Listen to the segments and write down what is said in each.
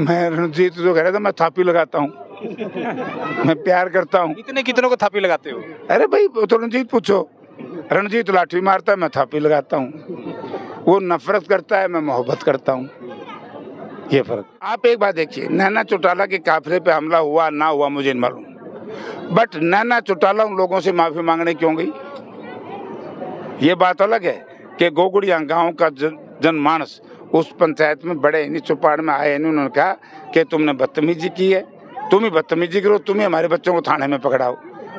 मैं रणजीत जो कह रहा था, मैं थापी लगाता हूँ। मैं प्यार करता हूँ। इतने कितनों को थापी लगाते हो? अरे भाई वो तो रणजीत पूछो। रणजीत लाठी मारता है, मैं थापी लगाता हूँ। वो नफरत करता है, मैं मोहब्बत करता हूँ। ये फर्क। आप एक बात देखिए, नैना चौटाला के काफिले पे हमला हुआ ना हुआ मुझे नहीं मालूम, बट नैना चौटाला उन लोगों से माफी मांगने क्यों गई? ये बात अलग है कि गोगड़िया गांव का जनमानस उस पंचायत में बड़े इन्हीं चौपाड़ में आए, उन्होंने कहा कि तुमने बदतमीजी की है, तुम ही बदतमीजी करो, तुम ही हमारे बच्चों को थाने में पकड़ाओ।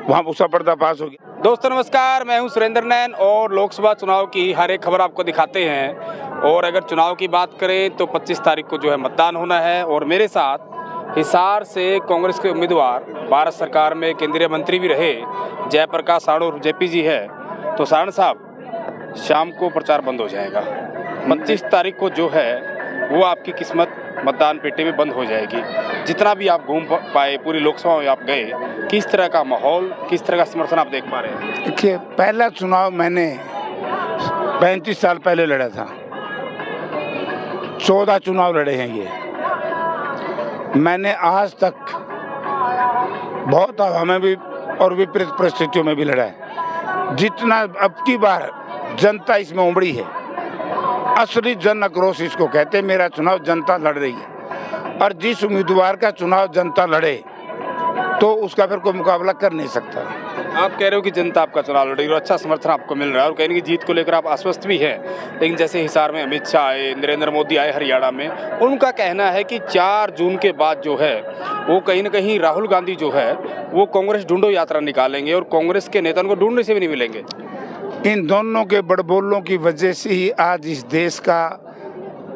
वहाँ उसका पर्दाफाश हो गया। दोस्तों नमस्कार, मैं हूं सुरेंद्र नैन और लोकसभा चुनाव की हर एक खबर आपको दिखाते हैं। और अगर चुनाव की बात करें तो 25 तारीख को जो है मतदान होना है और मेरे साथ हिसार से कांग्रेस के उम्मीदवार, भारत सरकार में केंद्रीय मंत्री भी रहे, जयप्रकाश साणु जेपी जी है। तो सारण साहब, शाम को प्रचार बंद हो जाएगा। 25 तारीख को जो है वो आपकी किस्मत मतदान पेटी में बंद हो जाएगी। जितना भी आप घूम पाए, पूरी लोकसभा में आप गए, किस तरह का माहौल, किस तरह का समर्थन आप देख पा रहे हैं? देखिए, पहला चुनाव मैंने 35 साल पहले लड़ा था। 14 चुनाव लड़े हैं ये। मैंने आज तक बहुत हवा में भी और विपरीत परिस्थितियों में भी लड़ा है। जितना अब की बार जनता इसमें उमड़ी है, असली जन आक्रोश इसको कहते हैं। मेरा चुनाव जनता लड़ रही है और जिस उम्मीदवार का चुनाव जनता लड़े तो उसका फिर कोई मुकाबला कर नहीं सकता। आप कह रहे हो कि जनता आपका चुनाव लड़ रही है और अच्छा समर्थन आपको मिल रहा है और कहीं कि जीत को लेकर आप आश्वस्त भी हैं। लेकिन जैसे हिसार में अमित शाह आए, नरेंद्र मोदी आए हरियाणा में, उनका कहना है कि 4 जून के बाद जो है वो कहीं ना कहीं राहुल गांधी जो है वो कांग्रेस ढूंढो यात्रा निकालेंगे और कांग्रेस के नेता उनको ढूंढने से भी नहीं मिलेंगे। इन दोनों के बड़बोलों की वजह से ही आज इस देश का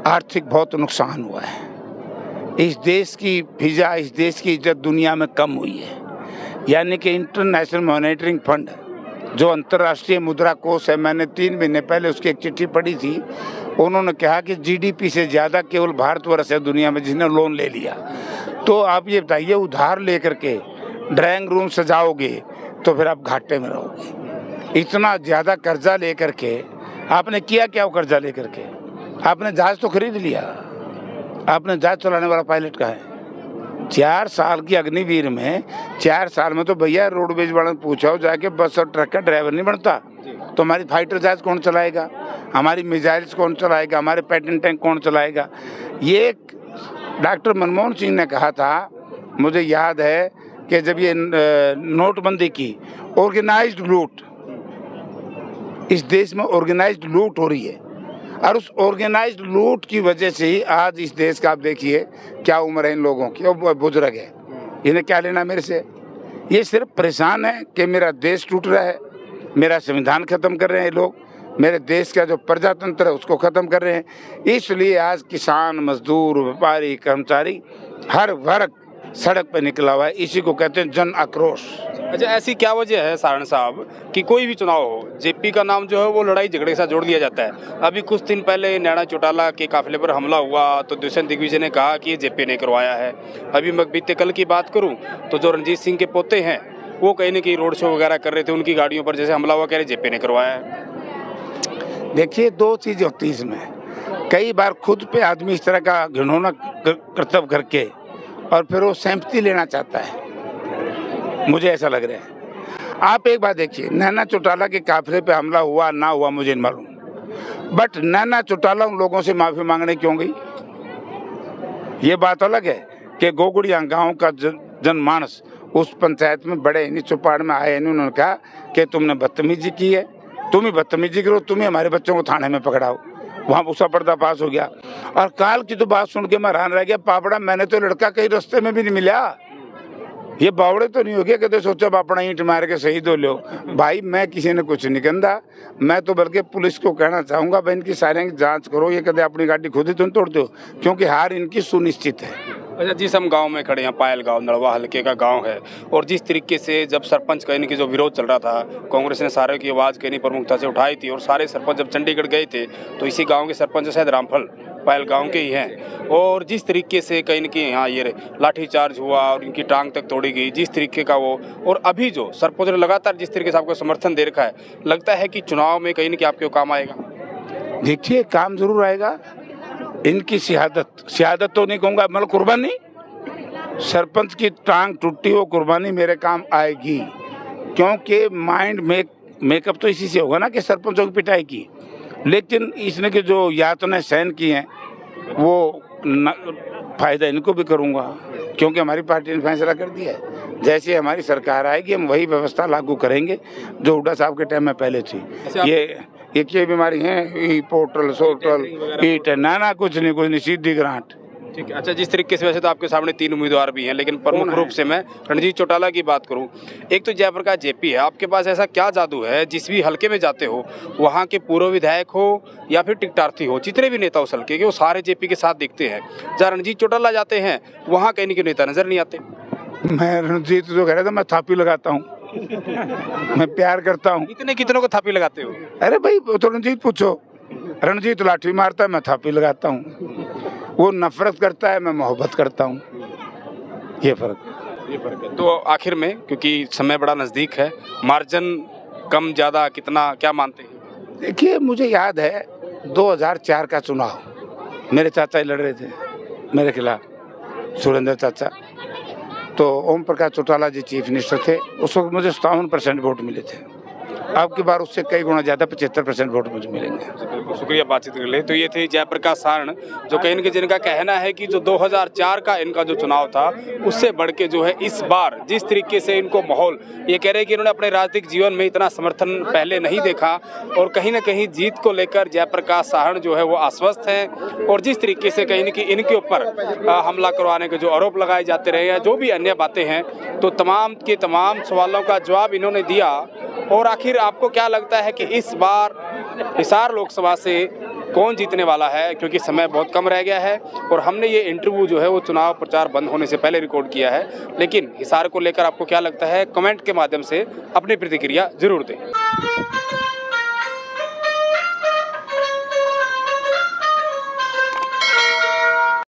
आर्थिक बहुत नुकसान हुआ है। इस देश की फिजा, इस देश की इज्जत दुनिया में कम हुई है। यानी कि इंटरनेशनल मॉनेटरी फंड जो अंतर्राष्ट्रीय मुद्रा कोष है, मैंने 3 महीने पहले उसकी एक चिट्ठी पढ़ी थी। उन्होंने कहा कि जीडीपी से ज़्यादा केवल भारतवर्ष है दुनिया में जिसने लोन ले लिया। तो आप ये बताइए, उधार लेकर के ड्राइंग रूम सजाओगे तो फिर आप घाटे में रहोगे। इतना ज़्यादा कर्जा लेकर के आपने किया क्या? वो कर्जा लेकर के आपने जहाज तो खरीद लिया, आपने जहाज चलाने वाला पायलट कहाँ है? 4 साल की अग्निवीर में 4 साल में तो भैया रोडवेज वालों ने पूछा जाके, बस और ट्रक का ड्राइवर नहीं बनता तो हमारी फाइटर जहाज कौन चलाएगा? हमारी मिसाइल्स कौन चलाएगा? हमारे पैट्रोल टैंक कौन चलाएगा? ये डॉक्टर मनमोहन सिंह ने कहा था, मुझे याद है कि जब ये नोटबंदी की, ऑर्गेनाइज्ड लूट, इस देश में ऑर्गेनाइज्ड लूट हो रही है और उस ऑर्गेनाइज्ड लूट की वजह से ही आज इस देश का आप देखिए क्या उम्र है इन लोगों की, और बुजुर्ग है। इन्हें क्या लेना मेरे से? ये सिर्फ परेशान है कि मेरा देश टूट रहा है, मेरा संविधान खत्म कर रहे हैं लोग, मेरे देश का जो प्रजातंत्र है उसको खत्म कर रहे हैं। इसलिए आज किसान, मजदूर, व्यापारी, कर्मचारी, हर वर्ग सड़क पर निकला हुआ है। इसी को कहते हैं जन आक्रोश। अच्छा, ऐसी क्या वजह है सारण साहब कि कोई भी चुनाव हो, जेपी का नाम जो है वो लड़ाई झगड़े के साथ जोड़ दिया जाता है? अभी कुछ दिन पहले नैना चौटाला के काफिले पर हमला हुआ तो दुष्यंत दिग्विजय ने कहा कि ये जेपी ने करवाया है। अभी मैं बीते कल की बात करूं तो जो रणजीत सिंह के पोते हैं वो कहीं ना कहीं रोड शो वगैरह कर रहे थे, उनकी गाड़ियों पर जैसे हमला हुआ, कह रहे जेपी ने करवाया है। देखिए, 2 चीज़ें होती है इसमें। कई बार खुद पे आदमी इस तरह का घिनौना कर्तव्य करके और फिर वो सैंपति लेना चाहता है, मुझे ऐसा लग रहा है। आप एक बात देखिए, नैना चौटाला के काफिले पे हमला हुआ ना हुआ मुझे नहीं मालूम, बट नैना चौटाला उन लोगों से माफी मांगने क्यों गई? ये बात अलग है कि गोगड़िया गांव का जनमानस उस पंचायत में बड़े इन्हीं चौपाड़ में आए, उन्होंने कहा कि तुमने बदतमीजी की है, तुम ही बदतमीजी करो, तुम ही हमारे बच्चों को थाने में पकड़ाओ। वहाँ उसका पर्दाफाश हो गया। और काल की तो बात सुन के मैं हैरान रह गया। पापड़ा, मैंने तो लड़का कहीं रास्ते में भी नहीं मिला। ये बावड़े तो नहीं हो गया कहते सोचा अपना ईंट मार के शहीद हो लो। भाई, मैं किसी ने कुछ नहीं कहता, मैं तो बल्कि पुलिस को कहना चाहूँगा, भाई इनकी सारी जांच करो। ये कहते अपनी गाड़ी खुद ही तुम तोड़ते हो, क्योंकि हार इनकी सुनिश्चित है। अच्छा, जिस हम गांव में खड़े हैं, पायल गांव नड़वा हल्के का गांव है, और जिस तरीके से जब सरपंच कहने की जो विरोध चल रहा था, कांग्रेस ने सारे की आवाज़ कहनी प्रमुखता से उठाई थी और सारे सरपंच जब चंडीगढ़ गए थे तो इसी गांव के सरपंच शायद रामफल पायल गांव के ही हैं, और जिस तरीके से कहीं न कहीं यहाँ ये लाठीचार्ज हुआ और इनकी टांग तक तोड़ी गई, जिस तरीके का वो, और अभी जो सरपंच ने लगातार जिस तरीके से आपको समर्थन दे रखा है, लगता है कि चुनाव में कहीं न कहीं आपके काम आएगा? देखिए, काम जरूर आएगा। इनकी शहादत तो नहीं कहूँगा, मतलब कुर्बानी, सरपंच की टांग टूटी हो कुर्बानी मेरे काम आएगी, क्योंकि माइंड मेकअप तो इसी से होगा ना कि सरपंचों की पिटाई की। लेकिन इसने के जो यातनाएं सहन की हैं वो फायदा इनको भी करूँगा, क्योंकि हमारी पार्टी ने फैसला कर दिया है जैसे हमारी सरकार आएगी हम वही व्यवस्था लागू करेंगे जो हुड्डा साहब के टाइम में पहले थी। ये क्या बीमारी है, पोर्टल सोर्टल ईट है, ना कुछ नहीं सीधी ग्रांट। ठीक है। अच्छा, जिस तरीके से वैसे तो आपके सामने 3 उम्मीदवार भी हैं, लेकिन प्रमुख रूप से मैं रणजीत चौटाला की बात करूं, एक तो जयप्रकाश जेपी है, आपके पास ऐसा क्या जादू है जिस भी हलके में जाते हो वहां के पूर्व विधायक हो या फिर टिकटार्थी हो, जितने भी नेता उस हलके के वो सारे जेपी के साथ दिखते हैं, जहाँ रणजीत चौटाला जाते हैं वहाँ कहीं के नेता नजर नहीं आते। मैं रणजीत जो कह रहा था मैं थापी लगाता हूँ मैं प्यार करता हूँ। कितनों को थापी लगाते हो? अरे भाई तो रणजीत पूछो, रणजीत लाठी मारता है मैं थापी लगाता हूँ, वो नफरत करता है मैं मोहब्बत करता हूँ, ये फर्क है। तो आखिर में क्योंकि समय बड़ा नज़दीक है, मार्जिन कम ज़्यादा कितना क्या मानते हैं? देखिए मुझे याद है 2004 का चुनाव, मेरे चाचा ही लड़ रहे थे मेरे खिलाफ, सुरेंद्र चाचा, तो ओम प्रकाश चौटाला जी चीफ मिनिस्टर थे, उस वक्त मुझे 57% वोट मिले थे। अब की बार उससे कई गुना ज़्यादा 75% वोट मुझे मिलेंगे। बिल्कुल, शुक्रिया बातचीत कर ले। तो ये थे जयप्रकाश सारण, जो कहीं न जिनका कहना है कि जो 2004 का इनका जो चुनाव था उससे बढ़ के जो है इस बार जिस तरीके से इनको माहौल, ये कह रहे हैं कि इन्होंने अपने राजनीतिक जीवन में इतना समर्थन पहले नहीं देखा और कहीं न कहीं जीत को लेकर जयप्रकाश सारण जो है वो आश्वस्त हैं। और जिस तरीके से कहीं न कहीं इनके ऊपर हमला करवाने के जो आरोप लगाए जाते रहे या जो भी अन्य बातें हैं, तो तमाम के तमाम सवालों का जवाब इन्होंने दिया। और आखिर आपको क्या लगता है कि इस बार हिसार लोकसभा से कौन जीतने वाला है, क्योंकि समय बहुत कम रह गया है और हमने ये इंटरव्यू जो है वो चुनाव प्रचार बंद होने से पहले रिकॉर्ड किया है, लेकिन हिसार को लेकर आपको क्या लगता है, कमेंट के माध्यम से अपनी प्रतिक्रिया जरूर दें।